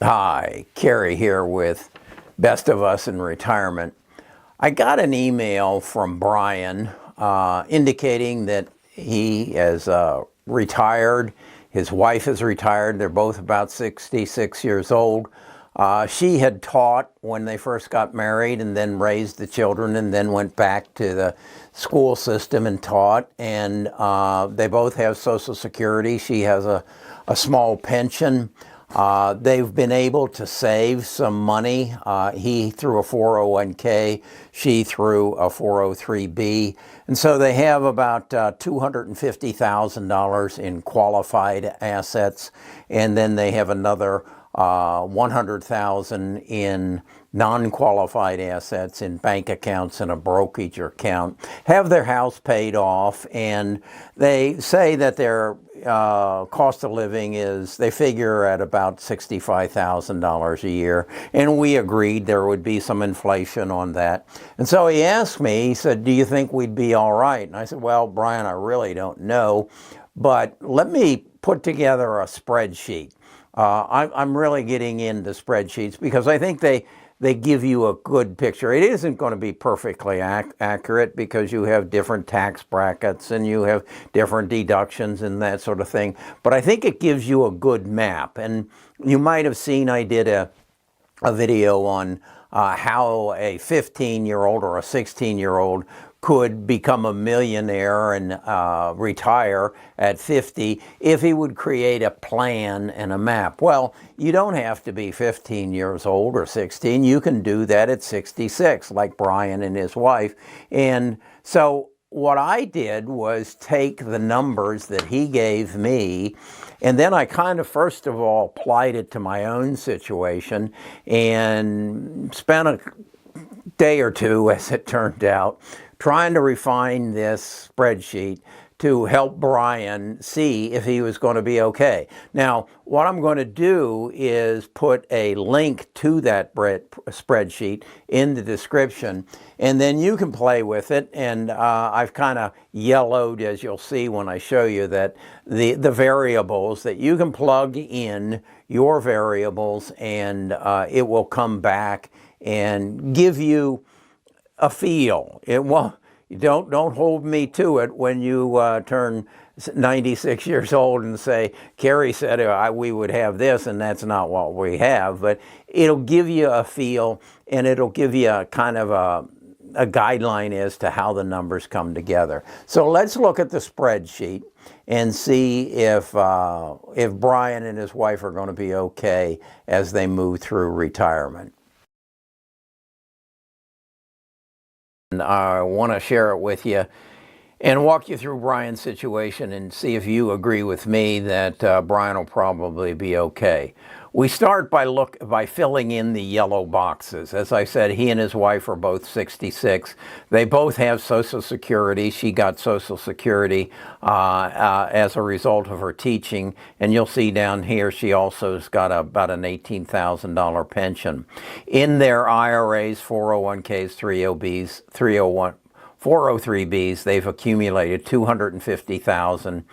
Hi, Kerry here with Best of Us in Retirement. I got an email from Brian indicating that he is retired. His wife is retired. They're both about 66 years old. She had taught when they first got married and then raised the children and then went back to the school system and taught. And they both have Social Security. She has a small pension. They've been able to save some money. He through a 401k, she through a 403b. And so they have about $250,000 in qualified assets. And then they have another $100,000 in non-qualified assets in bank accounts and a brokerage account, have their house paid off, and they say that their cost of living is, they figure at about $65,000 a year, and we agreed there would be some inflation on that. And so he asked me, he said, do you think we'd be all right? And I said, well, Brian, I really don't know, but let me put together a spreadsheet. I'm really getting into spreadsheets because I think they give you a good picture. It isn't going to be perfectly accurate because you have different tax brackets and you have different deductions and that sort of thing. But I think it gives you a good map. And you might have seen I did a video on how a 15-year-old or a 16-year-old could become a millionaire and retire at 50 if he would create a plan and a map. Well, you don't have to be 15 years old or 16. You can do that at 66, like Brian and his wife. And so what I did was take the numbers that he gave me, and then I kind of first of all applied it to my own situation and spent a day or two, as it turned out, trying to refine this spreadsheet to help Brian see if he was going to be okay. Now, what I'm going to do is put a link to that spreadsheet in the description, and then you can play with it. And I've kind of yellowed, as you'll see when I show you, that the variables that you can plug in your variables, and it will come back and give you a feel. It won't. Don't hold me to it when you turn 96 years old and say, Kerry said we would have this, and that's not what we have. But it'll give you a feel, and it'll give you a kind of a guideline as to how the numbers come together. So let's look at the spreadsheet and see if Brian and his wife are going to be okay as they move through retirement. And I want to share it with you and walk you through Brian's situation and see if you agree with me that Brian will probably be okay. We start by filling in the yellow boxes. As I said, he and his wife are both 66. They both have Social Security. She got Social Security as a result of her teaching. And you'll see down here, she also has got about an $18,000 pension. In their IRAs, 401ks, 403bs, they've accumulated $250,000.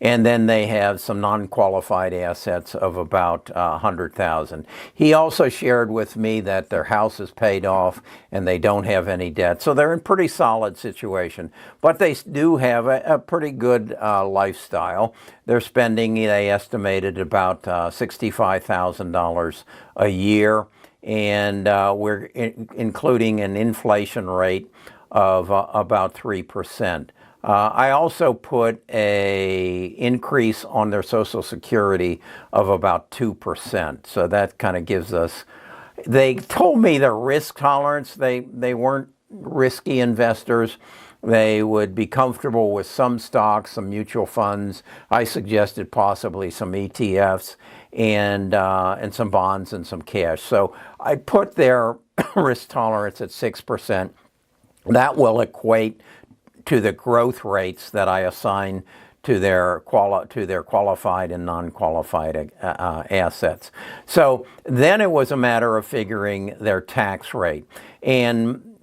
And then they have some non-qualified assets of about $100,000. He also shared with me that their house is paid off and they don't have any debt. So they're in a pretty solid situation. But they do have a pretty good lifestyle. They're spending, they estimated, about $65,000 a year. And we're including an inflation rate of about 3%. I also put a increase on their Social Security of about 2%. So that kind of gives us, they told me their risk tolerance, they weren't risky investors. They would be comfortable with some stocks, some mutual funds. I suggested possibly some ETFs and some bonds and some cash. So I put their risk tolerance at 6%. That will equate to the growth rates that I assign to their qualified and non-qualified assets. So then it was a matter of figuring their tax rate. And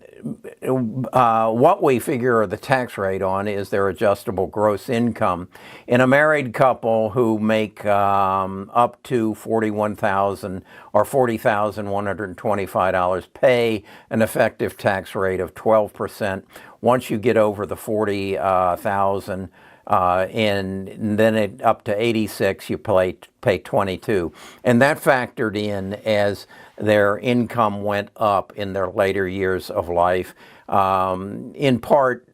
what we figure the tax rate on is their adjustable gross income. In a married couple who make up to $41,000 or $40,125 pay an effective tax rate of 12%. Once you get over the 40,000 and then up to 86, you pay 22, and that factored in as their income went up in their later years of life, in part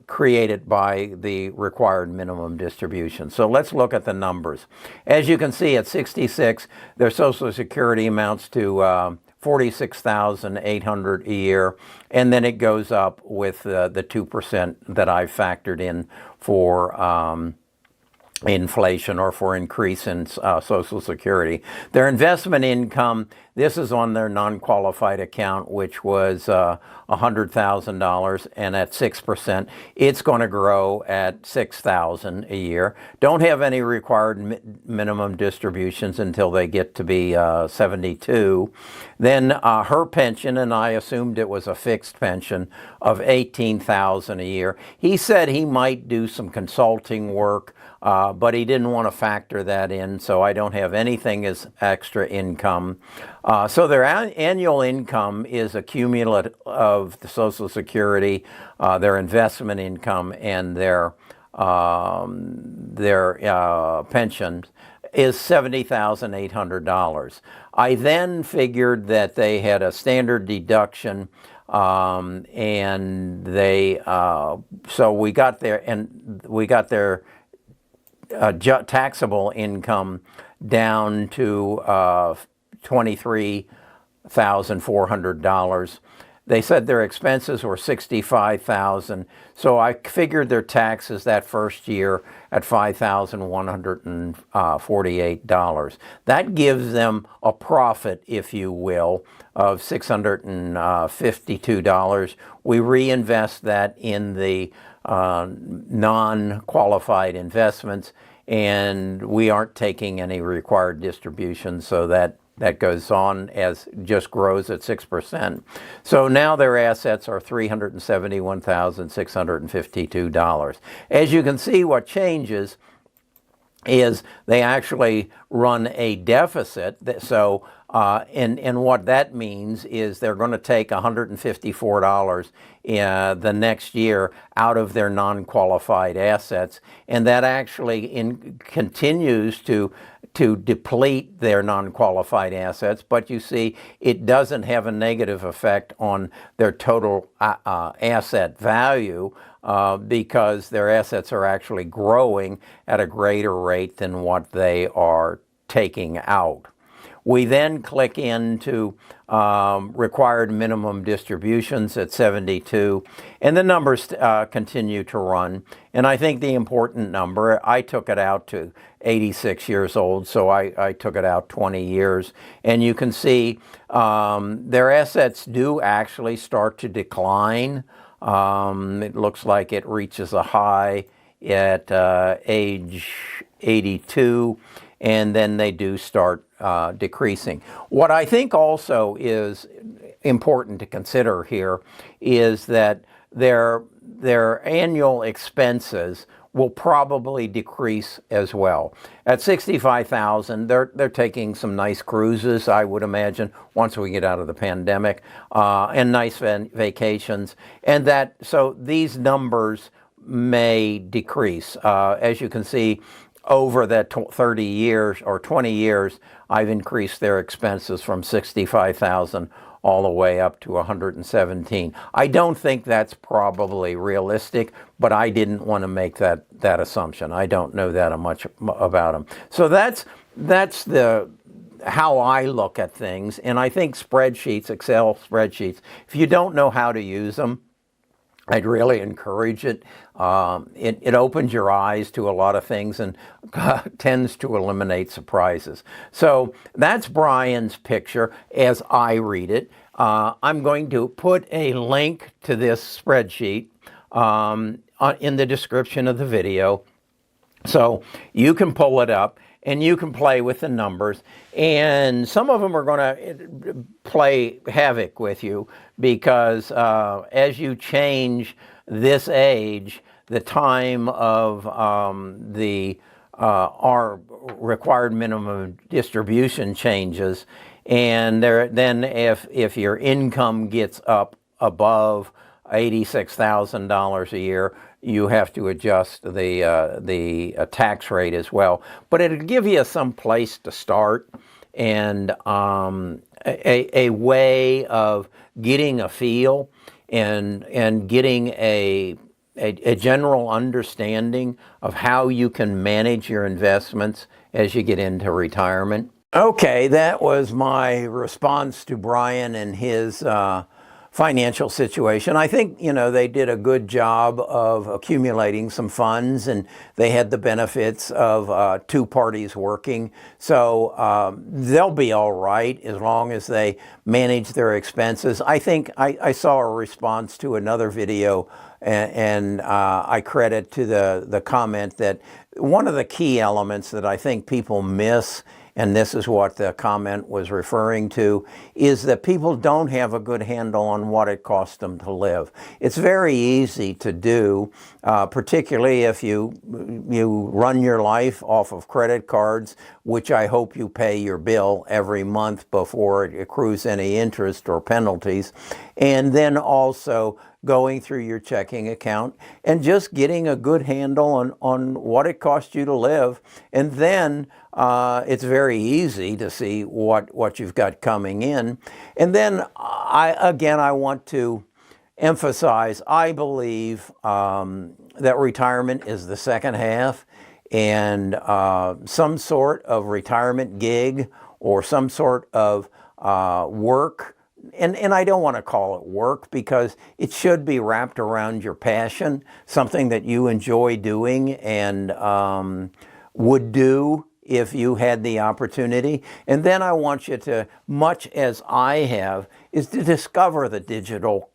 created by the required minimum distribution. So let's look at the numbers. As you can see, at 66, their Social Security amounts to $46,800 a year, and then it goes up with the 2% that I factored in for inflation or for increase in Social Security. Their investment income, this is on their non-qualified account, which was $100,000, and at 6%, it's going to grow at $6,000 a year. Don't have any required minimum distributions until they get to be 72. Then her pension, and I assumed it was a fixed pension, of $18,000 a year. He said he might do some consulting work, but he didn't want to factor that in, so I don't have anything as extra income. So their annual income is a cumulative of the Social Security, their investment income, and their pension is $70,800. I then figured that they had a standard deduction, and they so we got their taxable income down to $23,400. They said their expenses were $65,000, so I figured their taxes that first year at $5,148. That gives them a profit, if you will, of $652. We reinvest that in the non-qualified investments, and we aren't taking any required distributions, so that goes on as just grows at 6%. So now their assets are $371,652. As you can see, what changes is they actually run a deficit. So and what that means is they're going to take $154 the next year out of their non-qualified assets, and that actually continues to deplete their non-qualified assets. But you see, it doesn't have a negative effect on their total asset value, because their assets are actually growing at a greater rate than what they are taking out. We then click into required minimum distributions at 72, and the numbers continue to run. And I think the important number, I took it out to 86 years old, so I took it out 20 years. And you can see their assets do actually start to decline. It looks like it reaches a high at age 82, and then they do start decreasing. What I think also is important to consider here is that their annual expenses will probably decrease as well. At $65,000, they're taking some nice cruises, I would imagine, once we get out of the pandemic, and nice vacations, and so these numbers may decrease. As you can see, over that 30 years or 20 years, I've increased their expenses from $65,000 all the way up to $117,000. I don't think that's probably realistic, but I didn't want to make that assumption. I don't know that much about them. So that's how I look at things. And I think spreadsheets, Excel spreadsheets, if you don't know how to use them, I'd really encourage it. It opens your eyes to a lot of things and tends to eliminate surprises. So that's Brian's picture as I read it. I'm going to put a link to this spreadsheet in the description of the video, so you can pull it up and you can play with the numbers. And some of them are going to play havoc with you because as you change this age, the time of our required minimum distribution changes, and then if your income gets up above $86,000 a year, you have to adjust the tax rate as well. But it'll give you some place to start and a way of getting a feel and getting a general understanding of how you can manage your investments as you get into retirement. Okay, that was my response to Brian and his financial situation. I think, they did a good job of accumulating some funds, and they had the benefits of two parties working. So they'll be all right as long as they manage their expenses. I think I saw a response to another video, and I credit to the comment that one of the key elements that I think people miss, and this is what the comment was referring to, is that people don't have a good handle on what it costs them to live. It's very easy to do, particularly if you run your life off of credit cards, which I hope you pay your bill every month before it accrues any interest or penalties, and then also going through your checking account and just getting a good handle on what it costs you to live. And then it's very easy to see what you've got coming in. And then I want to emphasize, I believe that retirement is the second half, and some sort of retirement gig or some sort of work. And I don't want to call it work because it should be wrapped around your passion, something that you enjoy doing and would do if you had the opportunity. And then I want you to, much as I have, is to discover the digital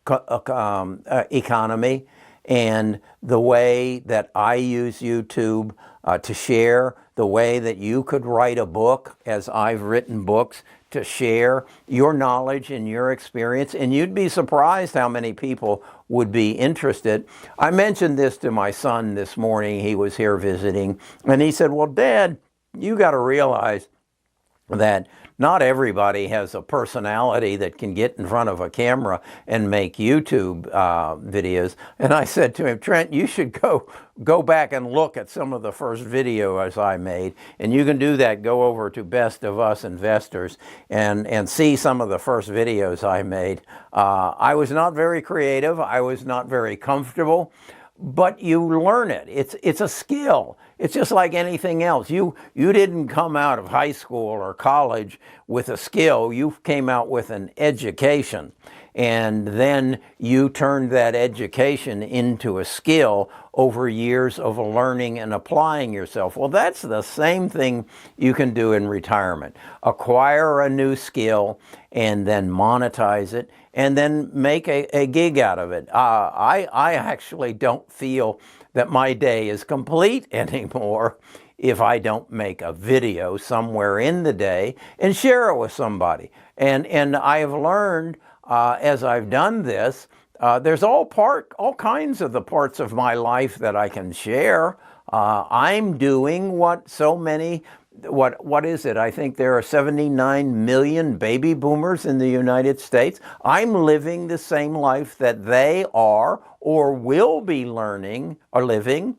economy and the way that I use YouTube to share, the way that you could write a book, as I've written books, to share your knowledge and your experience, and you'd be surprised how many people would be interested. I mentioned this to my son this morning. He was here visiting, and he said, "Well, Dad, you got to realize that not everybody has a personality that can get in front of a camera and make YouTube videos." And I said to him, "Trent, you should go back and look at some of the first videos I made. And you can do that. Go over to Best of Us Investors and see some of the first videos I made." I was not very creative. I was not very comfortable. But you learn it. It's a skill. It's just like anything else. You didn't come out of high school or college with a skill. You came out with an education. And then you turned that education into a skill over years of learning and applying yourself. Well, that's the same thing you can do in retirement. Acquire a new skill and then monetize it and then make a gig out of it. I actually don't feel that my day is complete anymore if I don't make a video somewhere in the day and share it with somebody. And I have learned as I've done this, there's all kinds of the parts of my life that I can share. I'm doing what so many, what is it? I think there are 79 million baby boomers in the United States. I'm living the same life that they are or will be learning or living.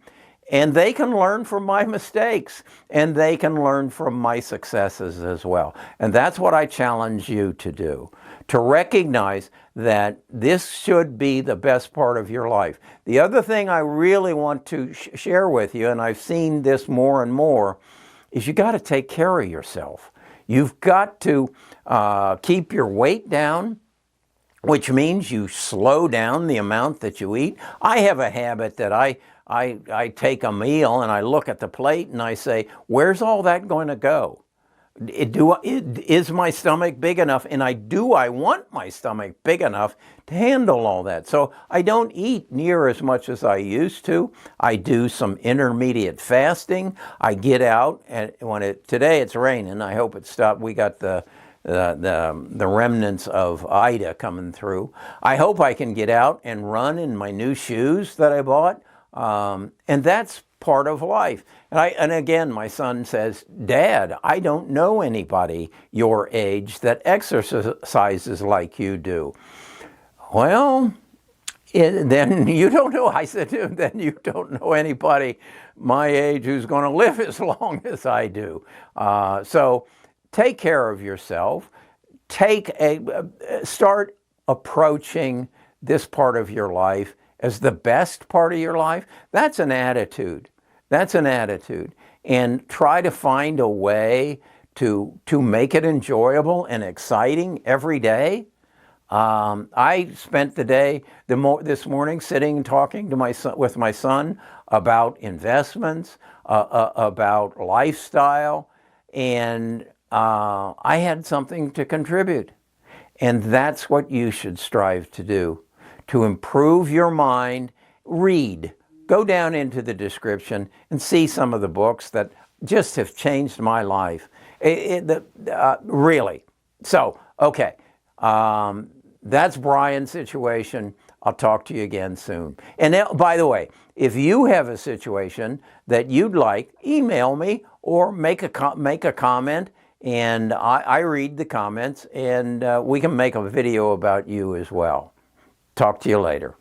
And they can learn from my mistakes, and they can learn from my successes as well. And that's what I challenge you to do, to recognize that this should be the best part of your life. The other thing I really want to share with you, and I've seen this more and more, is you got to take care of yourself. You've got to keep your weight down, which means you slow down the amount that you eat. I have a habit that I take a meal and I look at the plate and I say, where's all that going to go? Is my stomach big enough? And I want my stomach big enough to handle all that. So I don't eat near as much as I used to. I do some intermediate fasting. I get out, and today it's raining. I hope it stopped. We got the remnants of Ida coming through. I hope I can get out and run in my new shoes that I bought. And that's part of life. And again, my son says, Dad, I don't know anybody your age that exercises like you do. Well, then you don't know. I said to him, then you don't know anybody my age who's going to live as long as I do. So take care of yourself. Start approaching this part of your life as the best part of your life. That's an attitude. That's an attitude. And try to find a way to make it enjoyable and exciting every day. I spent the day this morning sitting and talking to with my son about investments, about lifestyle, and I had something to contribute. And that's what you should strive to do. To improve your mind, read. Go down into the description and see some of the books that just have changed my life. Really. So, okay. That's Brian's situation. I'll talk to you again soon. And by the way, if you have a situation that you'd like, email me or make a comment, and I read the comments, and we can make a video about you as well. Talk to you later.